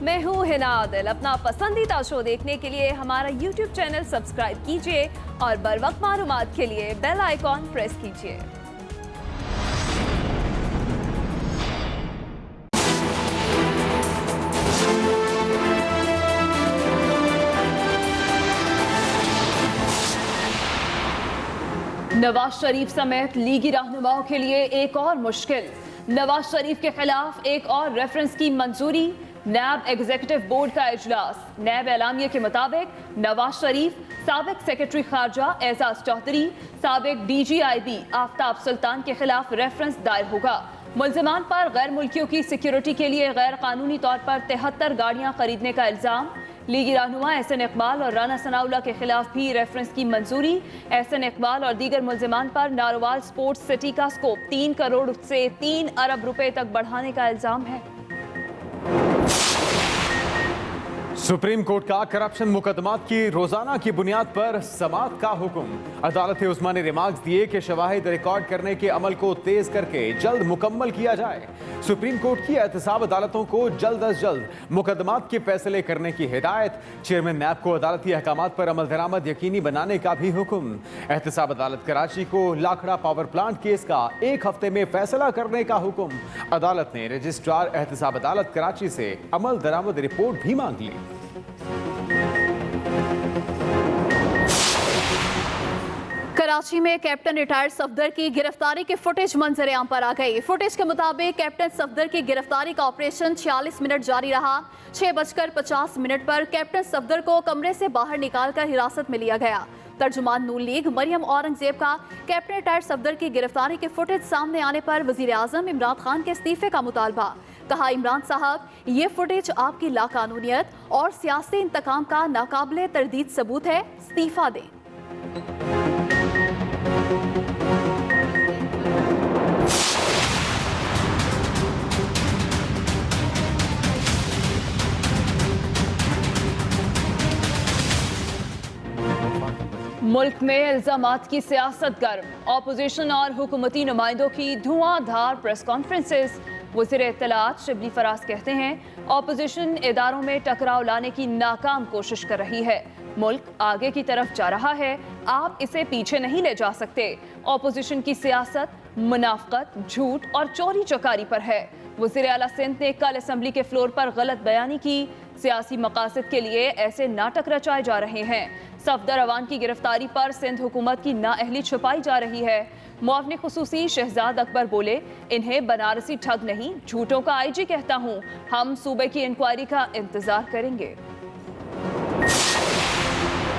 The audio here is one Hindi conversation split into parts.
मैं हूँ हिना आदिल। अपना पसंदीदा शो देखने के लिए हमारा YouTube चैनल सब्सक्राइब कीजिए और बर वक्त मालूमात के लिए बेल आइकॉन प्रेस कीजिए। नवाज शरीफ समेत लीगी रहनुमाओं के लिए एक और मुश्किल। नवाज शरीफ के खिलाफ एक और रेफरेंस की मंजूरी। नैब एग्जीक्यूटिव बोर्ड का इजलास। नैब एलामिया के मुताबिक नवाज शरीफ, साबिक सेक्रेटरी खारजा एजाज चौधरी, साबिक DGIB आफ्ताब सुल्तान के खिलाफ रेफरेंस दायर होगा। मुल्जिमान पर गैर मुल्कियों की सिक्योरिटी के लिए गैर कानूनी तौर पर 73 गाड़ियां खरीदने का इल्जाम। लीगी रहनुमा एहसन इकबाल और राना सनाउल्लाह के खिलाफ भी रेफरेंस की मंजूरी। एहसन इकबाल और दीगर मुल्जिमान पर नारोवाल स्पोर्ट्स सिटी का स्कोप 3 करोड़ से 3 अरब रुपए तक बढ़ाने का इल्जाम है। सुप्रीम कोर्ट का करप्शन मुकदमात की रोजाना की बुनियाद पर समाअत का हुक्म। अदालत उस्मा ने रिमार्क्स दिए कि शवाहिद रिकॉर्ड करने के अमल को तेज करके जल्द मुकम्मल किया जाए। सुप्रीम कोर्ट की एहतसाब अदालतों को जल्द अज जल्द मुकदमात के फैसले करने की हिदायत। चेयरमैन नैब को अदालती अहकामात पर अमल दरामद यकीनी बनाने का भी हुक्म। एहतसाब अदालत कराची को लाखड़ा पावर प्लांट केस का 1 हफ्ते में फैसला करने का हुक्म। अदालत ने रजिस्ट्रार एहतसाब अदालत कराची से अमल दरामद रिपोर्ट भी मांग ली। कराची में कैप्टन रिटायर्ड सफदर की गिरफ्तारी की फुटेज मंजर आम पर आ गई। फुटेज के मुताबिक कैप्टन सफदर की गिरफ्तारी का ऑपरेशन 46 मिनट जारी रहा। 6:50 पर कैप्टन सफदर को कमरे से बाहर निकालकर हिरासत में लिया गया। तर्जुमान नून लीग मरियम औरंगजेब का कैप्टन रिटायर्ड सफदर की गिरफ्तारी की फुटेज सामने आने पर वजीर आजम इमरान खान के इस्तीफे का मुतालबा। कहा, इमरान साहब, ये फुटेज आपकी लाकानूनियत और सियासी इंतकाम का नाकाबिले तरदीद सबूत है, इस्तीफा दें। मुल्क में इल्जामात की सियासत गर्म। ऑपोजिशन और हुकूमती नुमाइंदों की धुआंधार प्रेस कॉन्फ्रेंसेस। वज़ीर इत्तलात शिबली फराज कहते हैं, ऑपोजिशन इदारों में टकराव लाने की नाकाम कोशिश कर रही है। मुल्क आगे की तरफ जा रहा है, आप इसे पीछे नहीं ले जा सकते। ऑपोजिशन की सियासत मुनाफकत, झूठ और चोरी चकारी पर है। वज़ीर आला सिंध ने कल असम्बली के फ्लोर पर गलत बयानी की। सियासी मकासद के लिए ऐसे नाटक रचाए जा रहे हैं। सफदर अवान की गिरफ्तारी पर सिंध हुकूमत की नाअहली छुपाई जा रही है। मुआवने खुसूसी शहजाद अकबर बोले, इन्हें बनारसी ठग नहीं, झूठों का IG कहता हूँ। हम सूबे की इंक्वायरी का इंतजार करेंगे।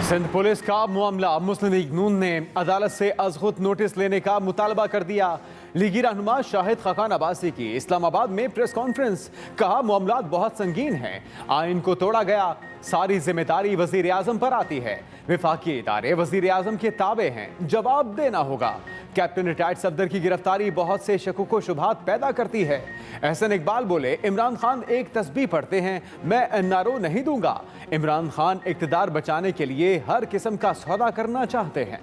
सिंध पुलिस का मामला। मुस्लिम लीग नून ने अदालत से अज़खुद नोटिस लेने का मुतालबा कर दिया। लीगी रहनुमा शाहिद खाकान अब्बासी की इस्लामाबाद में प्रेस कॉन्फ्रेंस। कहा, मामला बहुत संगीन है, आइन को तोड़ा गया, सारी जिम्मेदारी वजीर आजम पर आती है। विफाकी इदारे वजीर आजम के ताबे हैं, जवाब देना होगा। कैप्टन रिटायर्ड सफदर की गिरफ्तारी बहुत से शकुक व शुबहात पैदा करती है। एहसन इकबाल बोले, इमरान खान एक तस्बीह पढ़ते हैं, मैं NRO नहीं दूंगा। इमरान खान इक़्तिदार बचाने के लिए हर किस्म का सौदा करना चाहते हैं।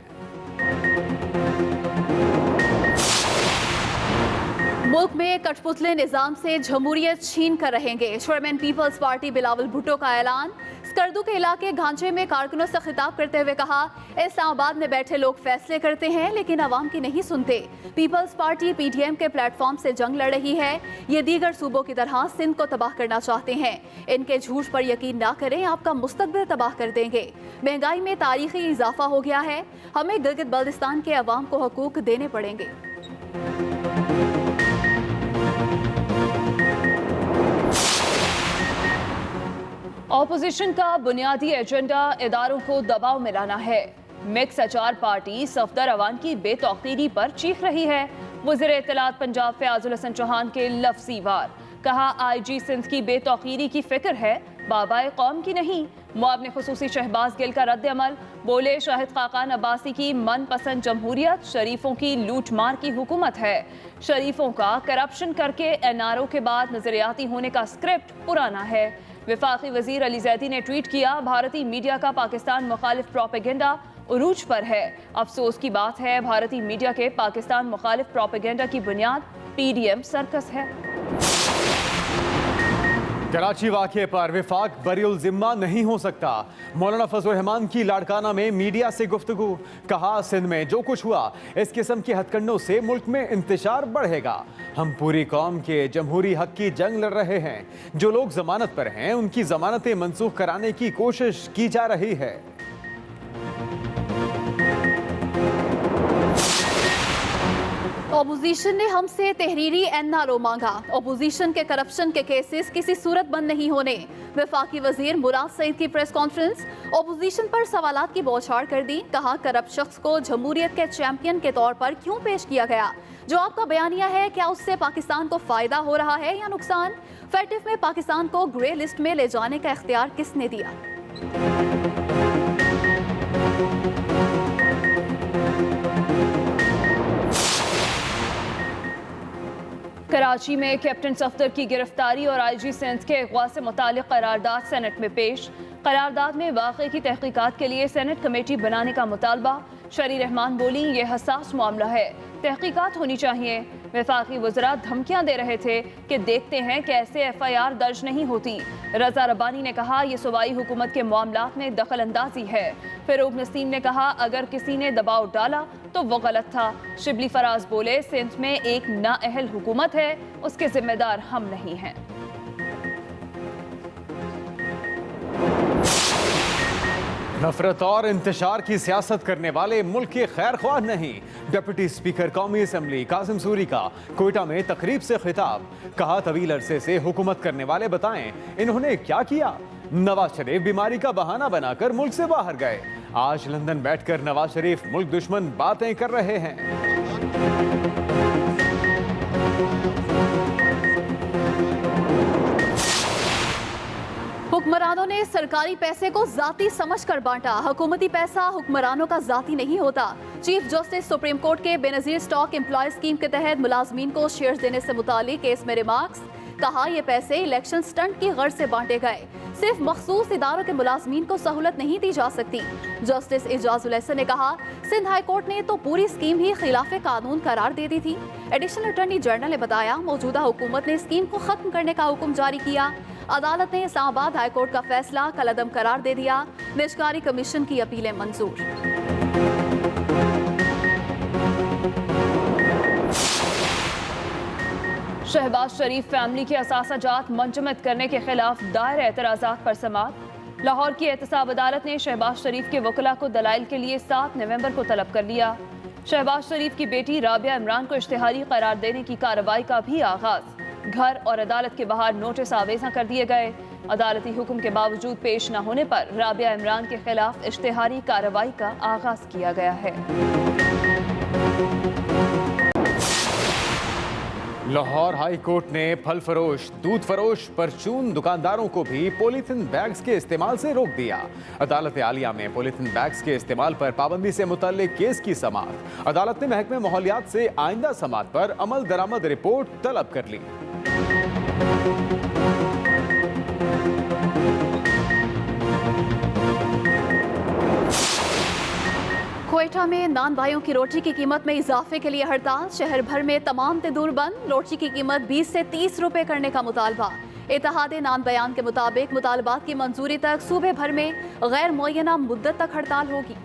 मुल्क में कठपुतले निजाम से जमहूरियत छीन कर रहेंगे। Chairman Peoples Party Bilawal Bhutto का ऐलान। स्कर्दू के इलाके घांचे में कारकुनों से खिताब करते हुए कहा, इस्लामाबाद में बैठे लोग फैसले करते हैं लेकिन आवाम की नहीं सुनते। पीपल्स पार्टी PDM के प्लेटफॉर्म से जंग लड़ रही है। ये दीगर सूबों की तरह सिंध को तबाह करना चाहते हैं। इनके झूठ पर यकीन ना करें, आपका मुस्तकबिल तबाह कर देंगे। महंगाई में तारीखी इजाफा हो गया है, हमें गिलगित बल्तिस्तान के अवाम को हकूक देने पड़ेंगे। ऑपोजिशन का बुनियादी एजेंडा इदारों को दबाव में लाना है। मिक्स अचार पार्टी सफदर अवान की बेतौकीरी पर चीख रही है। वज़ीर इत्तलात पंजाब फयाजुल हसन चौहान के लफ्ज़ी वार। कहा, IG सिंध की बेतौकीरी की फिक्र है, बाबाए कौम की नहीं। मुआवने खुसूसी शहबाज गिल का रद्द अमल। बोले, शाहिद खाकान अब्बासी की मनपसंद जमहूरियत शरीफों की लूट मार की हुकूमत है। शरीफों का करप्शन करके NRO के बाद नजरियाती होने का स्क्रिप्ट पुराना है। विफाकी वजीर अली जैदी ने ट्वीट किया, भारतीय मीडिया का पाकिस्तान मुखालिफ प्रोपेगेंडा उरूज पर है। अफसोस की बात है, भारतीय मीडिया के पाकिस्तान मुखालिफ प्रोपेगेंडा की बुनियाद PDM सर्कस है। कराची वाक़े पर विफाक बरीउल जिम्मा नहीं हो सकता। मौलाना फजलुर रहमान की लाड़काना में मीडिया से गुफ्तगू। कहा, सिंध में जो कुछ हुआ इस किस्म के हथकंडों से मुल्क में इंतशार बढ़ेगा। हम पूरी कौम के जमहूरी हक की जंग लड़ रहे हैं। जो लोग जमानत पर हैं उनकी जमानतें मनसूख कराने की कोशिश की जा रही है। ऑपोजिशन ने हमसे तहरीरी एनआरओ मांगा। ऑपोजिशन के करप्शन के केसेस किसी सूरत बंद नहीं होने। वफाकी वजीर मुराद सईद की प्रेस कॉन्फ्रेंस। ऑपोजिशन पर सवालात की बौछार कर दी। कहा, करप्ट शख्स को जमहूरियत के चैंपियन के तौर पर क्यों पेश किया गया। जो आपका बयानिया है, क्या उससे पाकिस्तान को फायदा हो रहा है या नुकसान। फैटिफ में पाकिस्तान को ग्रे लिस्ट में ले जाने का इख्तियार किसने दिया। कराची में कैप्टन सफदर की गिरफ्तारी और आईजी सिंध के अगवा से मुतालिक करारदाद सेनेट में पेश। करारदाद में वाक़े की तहकीकात के लिए सेनेट कमेटी बनाने का मुतालबा। शरी रहमान बोली, ये हसास मामला है, तहकीकात होनी चाहिए। वफाकी वज़रा धमकियां दे रहे थे कि देखते हैं कैसे FIR दर्ज नहीं होती। रजा रब्बानी ने कहा, यह सूबाई हुकूमत के मामलात में दखल अंदाजी है। फ़रूग नसीम ने कहा, अगर किसी ने दबाव डाला तो वो गलत था। शिबली फराज बोले, सिंध में एक नाअहल हुकूमत है, उसके जिम्मेदार हम नहीं हैं। नफरत और इंतशार की सियासत करने वाले मुल्क के खैर ख्वाह नहीं। डिप्टी स्पीकर कौमी असम्बली कासिम सूरी का कोयटा में तकरीब से खिताब। कहा, तवील अरसे से हुकूमत करने वाले बताएं इन्होंने क्या किया। नवाज शरीफ बीमारी का बहाना बनाकर मुल्क से बाहर गए। आज लंदन बैठकर नवाज शरीफ मुल्क दुश्मन बातें कर रहे हैं। हुक्मरानों ने सरकारी पैसे को जाती समझकर बांटा। हुकूमती पैसा हुक्मरानों का जाती नहीं होता। चीफ जस्टिस सुप्रीम कोर्ट के बेनजीर स्टॉक एम्प्लॉय स्कीम के तहत मुलाजमीन को शेयर्स देने से मुतालिक केस में रिमार्क्स। कहा, ये पैसे इलेक्शन स्टंट की गर्ज से बांटे गए। सिर्फ मखसूस इदारों के मुलाजमीन को सहूलत नहीं दी जा सकती। जस्टिस एजाजुल हसन ने कहा, सिंध हाई कोर्ट ने तो पूरी स्कीम ही खिलाफ कानून करार दे दी थी। एडिशनल अटॉर्नी जनरल ने बताया, मौजूदा हुकूमत ने स्कीम को खत्म करने का हुक्म जारी किया। अदालत ने इस्लामाबाद हाई कोर्ट का फैसला कलअदम करार दे दिया। निजकारी कमीशन की अपीलें मंजूर। शहबाज शरीफ फैमिली के असासाजात मुंजमद करने के खिलाफ दायर एतराज़ात पर समाअत। लाहौर की एहतसाब अदालत ने शहबाज शरीफ के वकला को दलाइल के लिए 7 नवंबर को तलब कर लिया। शहबाज शरीफ की बेटी राबिया इमरान को इश्तिहारी करार देने की कार्रवाई का भी आगाज। घर और अदालत के बाहर नोटिस आवेजा कर दिए गए। अदालती हुक्म के बावजूद पेश न होने पर राबिया इमरान के खिलाफ इश्तिहारी कार्रवाई का आगाज किया गया है। लाहौर हाई कोर्ट ने फल फरोश, दूध फरोश, परचून दुकानदारों को भी पॉलीथिन बैग्स के इस्तेमाल से रोक दिया। अदालत आलिया में पॉलीथिन बैग्स के इस्तेमाल पर पाबंदी से मुतल्लिक केस की समाअत। अदालत ने महकमे माहौलियात से आइंदा समाअत पर अमल दरामद रिपोर्ट तलब कर ली। क्वेटा में नान भाइयों की रोटी की कीमत में इजाफे के लिए हड़ताल। शहर भर में तमाम तंदूर बंद। रोटी की कीमत 20 से 30 रुपए करने का मुतालबा। इत्तेहाद नान बयान के मुताबिक मुतालबात की मंजूरी तक सूबे भर में गैर मुअय्यना मुद्दत तक हड़ताल होगी।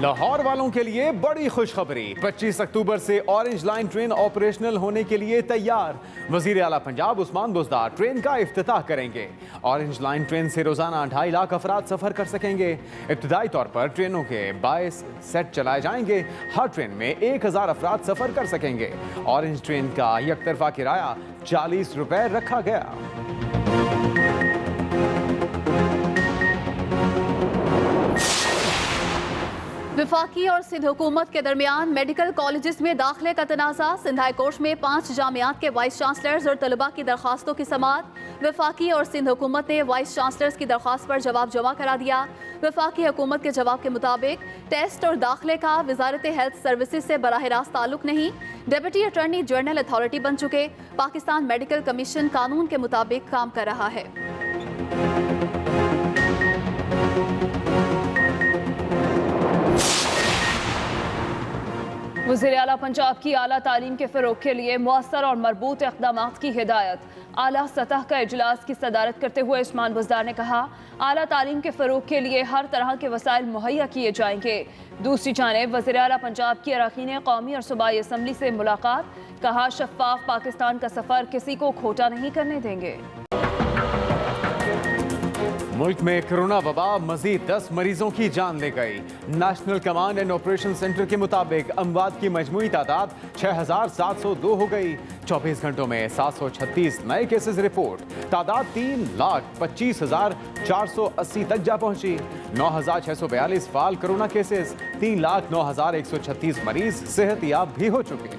लाहौर वालों के लिए बड़ी खुशखबरी। 25 अक्टूबर से ऑरेंज लाइन ट्रेन ऑपरेशनल होने के लिए तैयार। वजीर आला पंजाब उस्मान बुज़दार ट्रेन का इफ्तिताह करेंगे। ऑरेंज लाइन ट्रेन से रोजाना 2.5 लाख अफराद सफर कर सकेंगे। इब्तदाई तौर पर ट्रेनों के 22 सेट चलाए जाएंगे। हर ट्रेन में 1000 अफराद सफर कर सकेंगे। ऑरेंज ट्रेन का एक तरफा किराया 40 रुपए रखा गया। वफाकी और सिंध हुकूमत के दरमियान मेडिकल कॉलेजेस में दाखिले का तनाज़ा। सिंध हाई कोर्ट में 5 जामियात के वाइस चांसलर्स और तलबा की दरख्वास्तों की समाअत। वफाकी और सिंध हुकूमत ने वाइस चांसलर्स की दरख्वास्त पर जवाब जमा करा दिया। वफाकी हुकूमत के जवाब के मुताबिक टेस्ट और दाखिले का वजारत हेल्थ सर्विसेज से बराह रास्त ताल्लुक नहीं। डिप्टी अटॉर्नी जनरल अथॉरिटी बन चुके। पाकिस्तान मेडिकल कमीशन कानून के मुताबिक काम कर रहा है। वज़ीर आला पंजाब की आला तालीम के फ़रोग़ के लिए मौसर और मरबूत इक़दाम की हिदायत। आला सतह का इजलास की सदारत करते हुए उस्मान बुज़दार ने कहा, आला तालीम के फ़रोग़ के लिए हर तरह के वसाइल मुहैया किए जाएंगे। दूसरी जानिब वज़ीर आला पंजाब की अरकान कौमी और सूबाई असम्बली से मुलाकात। कहा, शफ़ाफ पाकिस्तान का सफ़र किसी को खोटा नहीं करने देंगे। मुल्क में कोरोना वबा मजीद 10 मरीजों की जान ले गई। National command and operation centre के मुताबिक अमवात की मजमूई तादाद 6,702 हो गई। 24 घंटों में 736 नए केसेस रिपोर्ट। तादाद 3,25,480 तक जा पहुंची। 9,642 फाल कोरोना केसेस। 3,09,136 मरीज सेहतयाब भी हो चुके।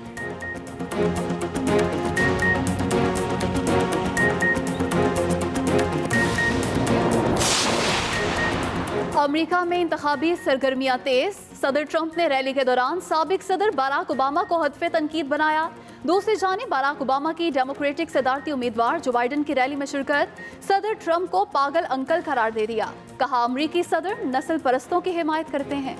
अमेरिका में इंतखाबी सरगर्मियां तेज। सदर ट्रंप ने रैली के दौरान साबिक सदर बराक ओबामा को हदफे तनकीद बनाया। दूसरी जानिब बराक ओबामा की डेमोक्रेटिक सदारती उम्मीदवार जो बाइडन की रैली में शिरकत। सदर ट्रंप को पागल अंकल करार दे दिया। कहा, अमरीकी सदर नस्ल परस्तों की हिमायत करते हैं।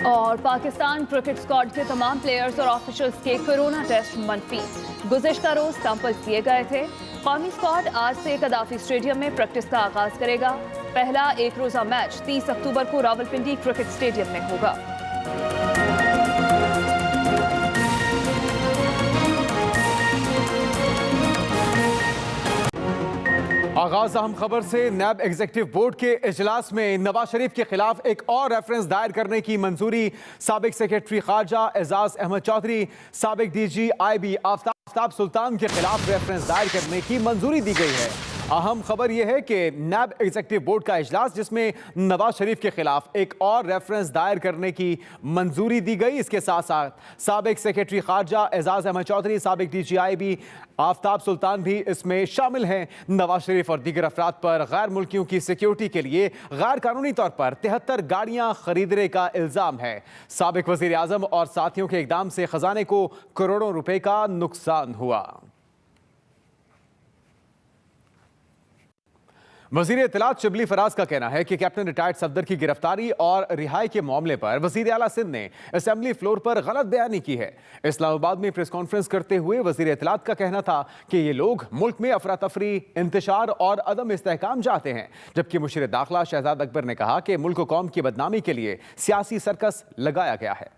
और पाकिस्तान क्रिकेट स्क्वाड के तमाम प्लेयर्स और ऑफिशियल्स के कोरोना टेस्ट मनफी। गुज़िश्ता रोज सैंपल लिए गए थे। कौमी स्क्वाड आज से कदाफी स्टेडियम में प्रैक्टिस का आगाज करेगा। पहला एक रोजा मैच 30 अक्टूबर को रावलपिंडी क्रिकेट स्टेडियम में होगा। आगाज अहम खबर से। नैब एग्जीक्यूटिव बोर्ड के इजलास में नवाज शरीफ के खिलाफ एक और रेफरेंस दायर करने की मंजूरी। साबिक सेक्रेटरी खारजा एजाज अहमद चौधरी, साबिक DG IB आफ्ताब सुल्तान के खिलाफ रेफरेंस दायर करने की मंजूरी दी गई है। अहम खबर यह है कि नैब एग्जीक्यूटिव बोर्ड का इजलास जिसमें नवाज शरीफ के खिलाफ एक और रेफरेंस दायर करने की मंजूरी दी गई। इसके साथ साथ साबिक सेक्रेटरी खारजा एजाज अहमद चौधरी, साबिक DG IB आफ्ताब सुल्तान भी इसमें शामिल हैं। नवाज शरीफ और दीगर अफराद पर गैर मुल्कियों की सिक्योरिटी के लिए गैर कानूनी तौर पर 73 गाड़ियां खरीदने का इल्जाम है। साबिक वजीर आजम और साथियों के इकदाम से खजाने को करोड़ों रुपए का नुकसान हुआ। वजीर इत्तलात शिबली फराज का कहना है कि कैप्टन रिटायर्ड सफदर की गिरफ्तारी और रिहाई के मामले पर वजीर आला सिंध ने असेंबली फ्लोर पर गलत बयानी की है। इस्लामाबाद में प्रेस कॉन्फ्रेंस करते हुए वजीर इत्तलात का कहना था कि ये लोग मुल्क में अफरा तफरी, इंतशार और अदम इस्तेहकाम चाहते हैं, जबकि मुशीर दाखिला शहजाद अकबर ने कहा कि मुल्क कौम की बदनामी के लिए सियासी सर्कस लगाया गया है।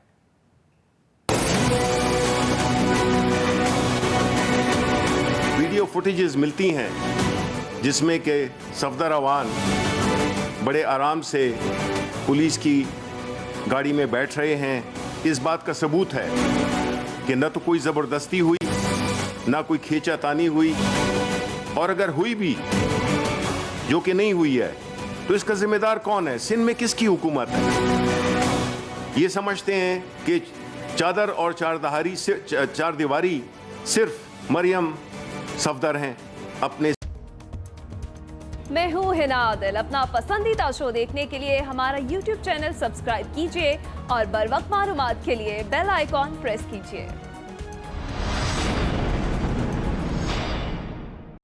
वीडियो फुटेजेस मिलती हैं जिसमें कि सफदर अवान बड़े आराम से पुलिस की गाड़ी में बैठ रहे हैं। इस बात का सबूत है कि न तो कोई ज़बरदस्ती हुई, ना कोई खींचातानी हुई, और अगर हुई भी, जो कि नहीं हुई है, तो इसका जिम्मेदार कौन है? सिंध में किसकी हुकूमत है? ये समझते हैं कि चादर और चार दीवारी सिर्फ मरियम सफदर हैं। अपने मैं हूँ हिना आदिल। अपना पसंदीदा शो देखने के लिए हमारा YouTube चैनल सब्सक्राइब कीजिए और बर वक्त मालूमात के लिए बेल आइकॉन प्रेस कीजिए।